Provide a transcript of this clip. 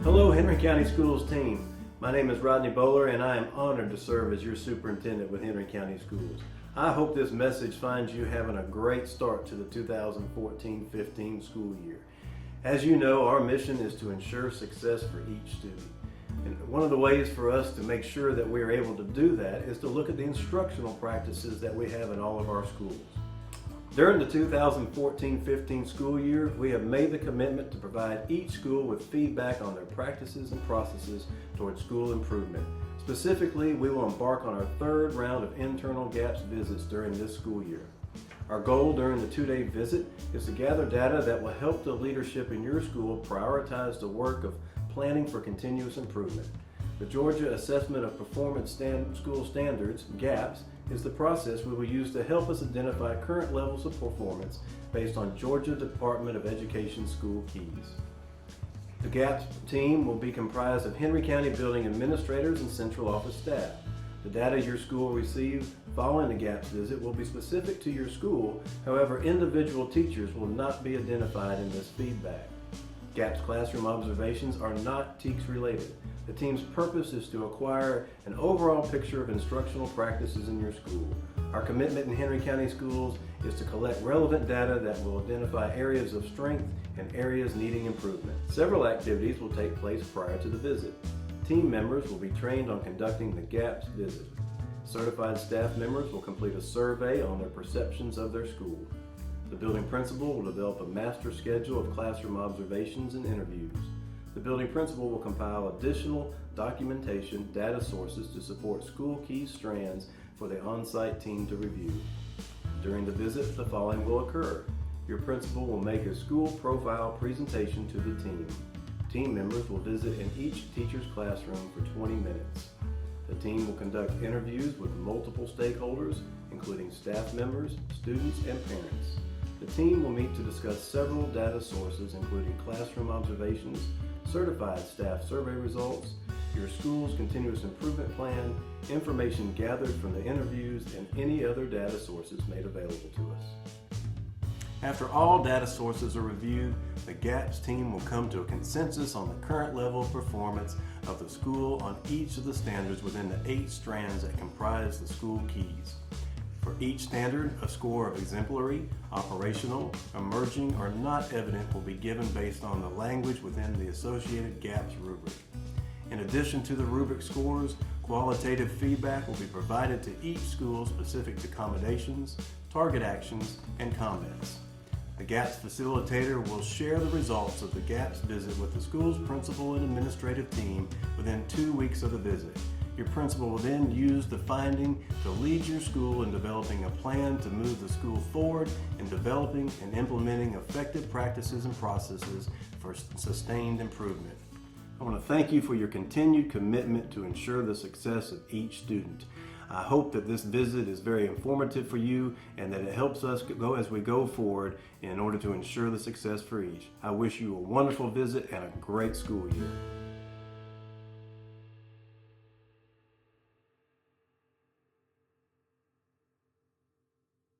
Hello, Henry County Schools team. My name is Rodney Bowler and I am honored to serve as your superintendent with Henry County Schools. I hope this message finds you having a great start to the 2014-15 school year. As you know, our mission is to ensure success for each student. And one of the ways for us to make sure that we are able to do that is to look at the instructional practices that we have in all of our schools. During the 2014-15 school year, we have made the commitment to provide each school with feedback on their practices and processes towards school improvement. Specifically, we will embark on our third round of internal GAPSS visits during this school year. Our goal during the two-day visit is to gather data that will help the leadership in your school prioritize the work of planning for continuous improvement. The Georgia Assessment of Performance School Standards, GAPSS, is the process we will use to help us identify current levels of performance based on Georgia Department of Education school keys. The GAPSS team will be comprised of Henry County building administrators and central office staff. The data your school receives following the GAPSS visit will be specific to your school. However, individual teachers will not be identified in this feedback. GAPSS classroom observations are not TEKS related. The team's purpose is to acquire an overall picture of instructional practices in your school. Our commitment in Henry County Schools is to collect relevant data that will identify areas of strength and areas needing improvement. Several activities will take place prior to the visit. Team members will be trained on conducting the GAPSS visit. Certified staff members will complete a survey on their perceptions of their school. The building principal will develop a master schedule of classroom observations and interviews. The building principal will compile additional documentation data sources to support school key strands for the on-site team to review. During the visit, the following will occur. Your principal will make a school profile presentation to the team. Team members will visit in each teacher's classroom for 20 minutes. The team will conduct interviews with multiple stakeholders, including staff members, students, and parents. The team will meet to discuss several data sources, including classroom observations, certified staff survey results, your school's continuous improvement plan, information gathered from the interviews, and any other data sources made available to us. After all data sources are reviewed, the GAPSS team will come to a consensus on the current level of performance of the school on each of the standards within the 8 strands that comprise the school keys. For each standard, a score of exemplary, operational, emerging, or not evident will be given based on the language within the associated GAPSS rubric. In addition to the rubric scores, qualitative feedback will be provided to each school specific to accommodations, target actions, and comments. The GAPSS facilitator will share the results of the GAPSS visit with the school's principal and administrative team within 2 weeks of the visit. Your principal will then use the finding to lead your school in developing a plan to move the school forward in developing and implementing effective practices and processes for sustained improvement. I want to thank you for your continued commitment to ensure the success of each student. I hope that this visit is very informative for you and that it helps us go as we go forward in order to ensure the success for each. I wish you a wonderful visit and a great school year.